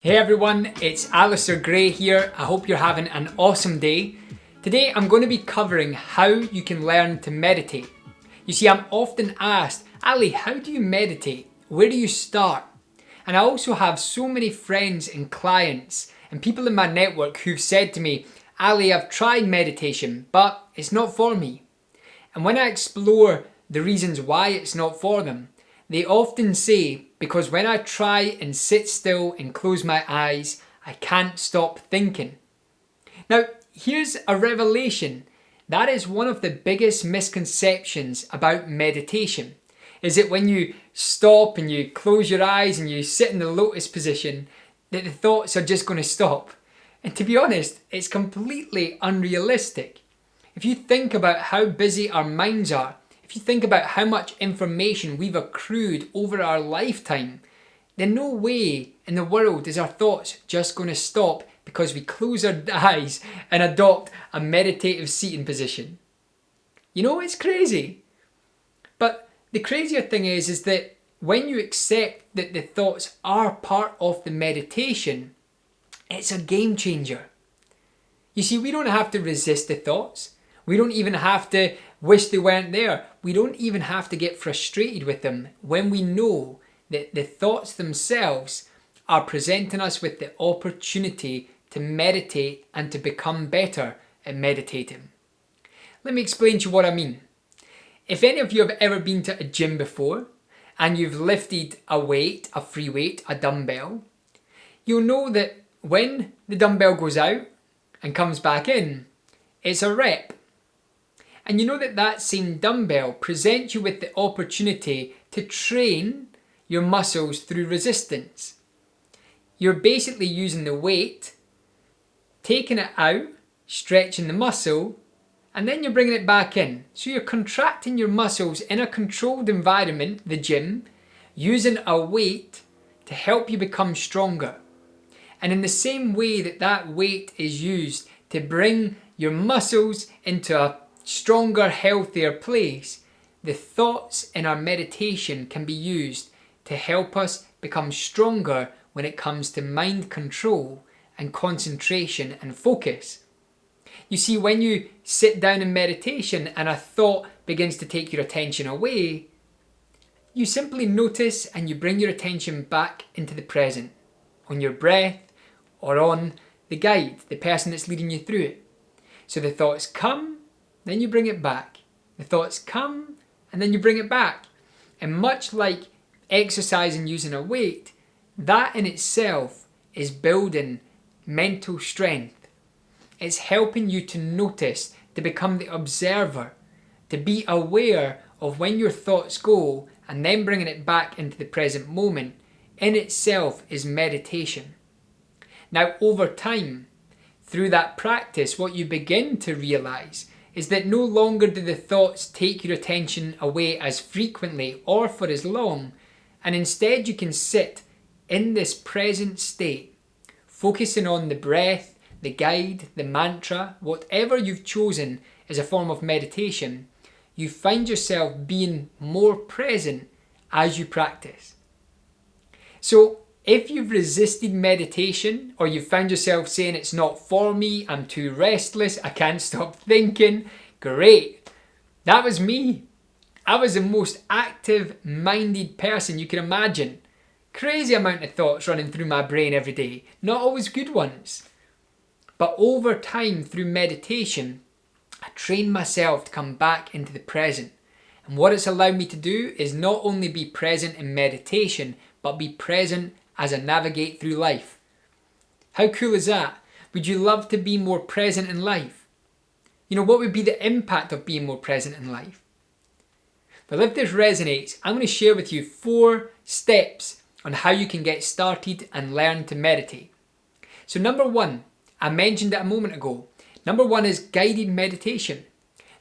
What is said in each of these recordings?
Hey everyone, it's Alistair Gray here. I hope you're having an awesome day. Today I'm going to be covering how you can learn to meditate. You see, I'm often asked, Ali, how do you meditate? Where do you start? And I also have so many friends and clients and people in my network who've said to me, Ali, I've tried meditation, but it's not for me. And when I explore the reasons why it's not for them, they often say, because when I try and sit still and close my eyes, I can't stop thinking. Now, here's a revelation. That is one of the biggest misconceptions about meditation, is that when you stop and you close your eyes and you sit in the lotus position, that the thoughts are just going to stop. And to be honest, it's completely unrealistic. If you think about how busy our minds are, if you think about how much information we've accrued over our lifetime, then no way in the world is our thoughts just going to stop because we close our eyes and adopt a meditative seating position. You know, it's crazy. But the crazier thing is that when you accept that the thoughts are part of the meditation, it's a game changer. You see, we don't have to resist the thoughts. We don't even have to wish they weren't there. We don't even have to get frustrated with them when we know that the thoughts themselves are presenting us with the opportunity to meditate and to become better at meditating. Let me explain to you what I mean. If any of you have ever been to a gym before and you've lifted a weight, a free weight, a dumbbell, you'll know that when the dumbbell goes out and comes back in, it's a rep. And you know that same dumbbell presents you with the opportunity to train your muscles through resistance. You're basically using the weight, taking it out, stretching the muscle, and then you're bringing it back in. So you're contracting your muscles in a controlled environment, the gym, using a weight to help you become stronger. And in the same way that weight is used to bring your muscles into a stronger, healthier place, the thoughts in our meditation can be used to help us become stronger when it comes to mind control and concentration and focus. You see, when you sit down in meditation and a thought begins to take your attention away, you simply notice and you bring your attention back into the present, on your breath or on the guide, the person that's leading you through it. So the thoughts come, then you bring it back. The thoughts come, and then you bring it back. And much like exercising using a weight, that in itself is building mental strength. It's helping you to notice, to become the observer, to be aware of when your thoughts go, and then bringing it back into the present moment, in itself is meditation. Now, over time, through that practice, what you begin to realize is that no longer do the thoughts take your attention away as frequently or for as long, and instead you can sit in this present state, focusing on the breath, the guide, the mantra, whatever you've chosen as a form of meditation. You find yourself being more present as you practice. So, if you've resisted meditation, or you've found yourself saying it's not for me, I'm too restless, I can't stop thinking, great. That was me. I was the most active-minded person you can imagine. Crazy amount of thoughts running through my brain every day, not always good ones. But over time, through meditation, I trained myself to come back into the present. And what it's allowed me to do is not only be present in meditation, but be present as I navigate through life. How cool is that? Would you love to be more present in life? You know, what would be the impact of being more present in life? Well, if this resonates, I'm going to share with you 4 steps on how you can get started and learn to meditate. So number 1, I mentioned it a moment ago. Number 1 is guided meditation.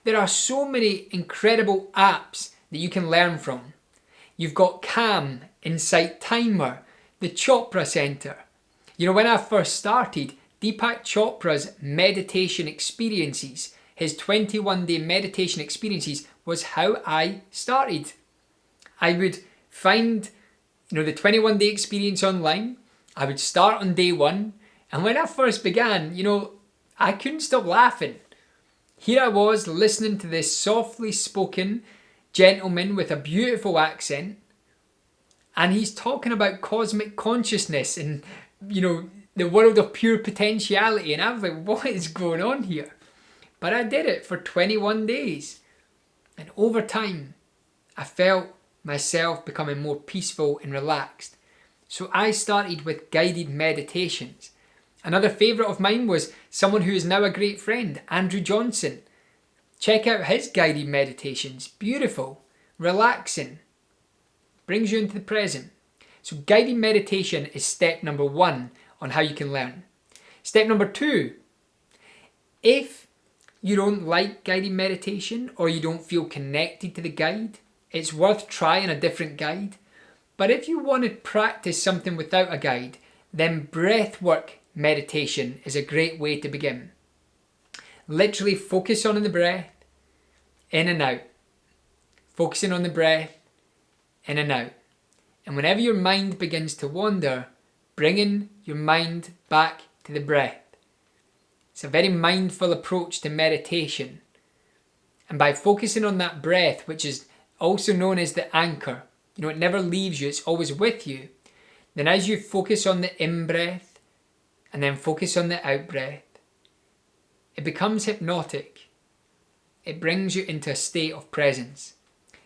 There are so many incredible apps that you can learn from. You've got Calm, Insight Timer, the Chopra Center. You know, when I first started, Deepak Chopra's meditation experiences, his 21-day meditation experiences, was how I started. I would find, the 21-day experience online. I would start on day one, and when I first began, I couldn't stop laughing. Here I was listening to this softly spoken gentleman with a beautiful accent, and he's talking about cosmic consciousness and, the world of pure potentiality, and I was like, what is going on here? But I did it for 21 days, and over time, I felt myself becoming more peaceful and relaxed. So I started with guided meditations. Another favourite of mine was someone who is now a great friend, Andrew Johnson. Check out his guided meditations. Beautiful, relaxing, brings you into the present. So guided meditation is step number 1 on how you can learn. Step number 2, if you don't like guided meditation or you don't feel connected to the guide, it's worth trying a different guide. But if you want to practice something without a guide, then breathwork meditation is a great way to begin. Literally focus on the breath, in and out. Focusing on the breath, in and out. And whenever your mind begins to wander, bringing your mind back to the breath. It's a very mindful approach to meditation. And by focusing on that breath, which is also known as the anchor, it never leaves you, it's always with you. Then as you focus on the in-breath and then focus on the out-breath, it becomes hypnotic. It brings you into a state of presence.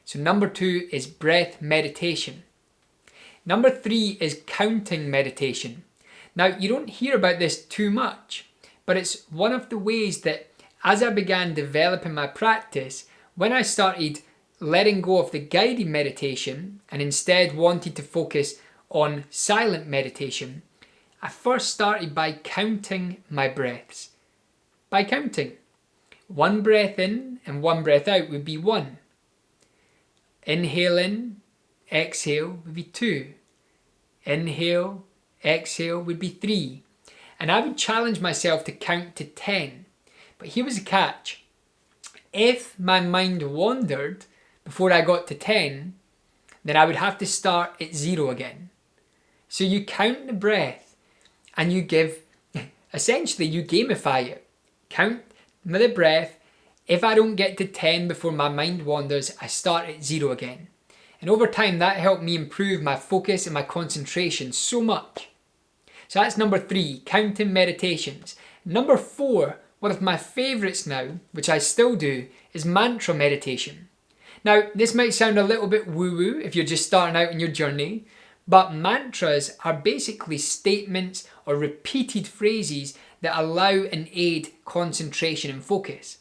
So number 2 is breath meditation. Number 3 is counting meditation. Now, you don't hear about this too much, but it's one of the ways that as I began developing my practice, when I started letting go of the guided meditation and instead wanted to focus on silent meditation, I first started by counting my breaths. By counting. 1 breath in and 1 breath out would be 1. Inhale in, exhale would be 2. Inhale, exhale would be 3. And I would challenge myself to count to 10. But here was the catch. If my mind wandered before I got to 10, then I would have to start at 0 again. So you count the breath and you essentially you gamify it. Count the breath. If I don't get to 10 before my mind wanders, I start at 0 again. And over time that helped me improve my focus and my concentration so much. So that's number 3, counting meditations. Number 4, one of my favourites now, which I still do, is mantra meditation. Now, this might sound a little bit woo-woo if you're just starting out in your journey, but mantras are basically statements or repeated phrases that allow and aid concentration and focus.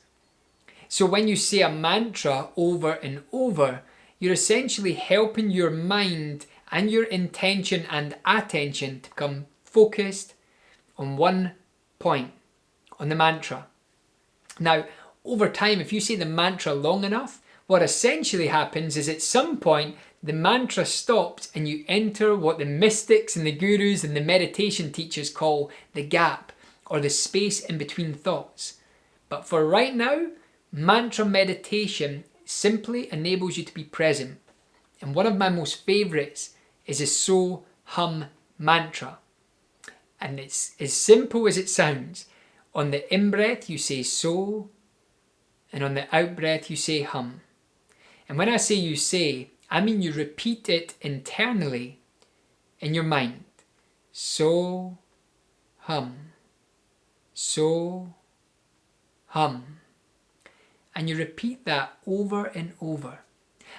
So when you say a mantra over and over, you're essentially helping your mind and your intention and attention to become focused on one point, on the mantra. Now, over time, if you say the mantra long enough, what essentially happens is at some point, the mantra stops and you enter what the mystics and the gurus and the meditation teachers call the gap, or the space in between thoughts. But for right now, mantra meditation simply enables you to be present. And one of my most favourites is a So Hum mantra. And it's as simple as it sounds. On the in-breath you say so, and on the out-breath you say hum. And when I say you say, I mean you repeat it internally in your mind. So hum. So hum. And you repeat that over and over.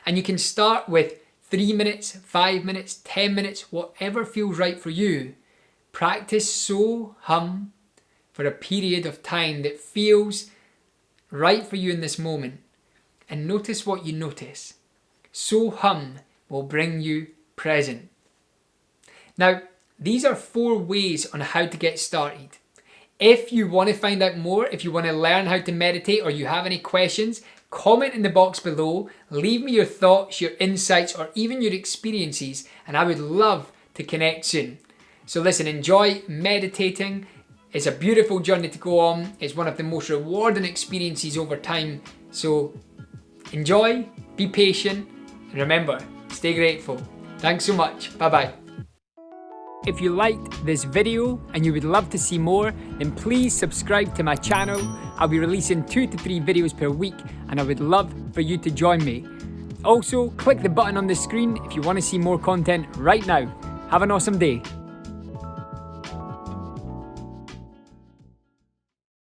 And you can start with 3 minutes, 5 minutes, 10 minutes, whatever feels right for you. Practice So Hum for a period of time that feels right for you in this moment. And notice what you notice. So Hum will bring you present. Now, these are 4 ways on how to get started. If you want to find out more, if you want to learn how to meditate or you have any questions, comment in the box below, leave me your thoughts, your insights, or even your experiences, and I would love to connect soon. So listen, enjoy meditating. It's a beautiful journey to go on. It's one of the most rewarding experiences over time. So enjoy, be patient, and remember, stay grateful. Thanks so much. Bye-bye. If you liked this video and you would love to see more, then please subscribe to my channel. I'll be releasing 2 to 3 videos per week and I would love for you to join me. Also, click the button on the screen if you want to see more content right now. Have an awesome day.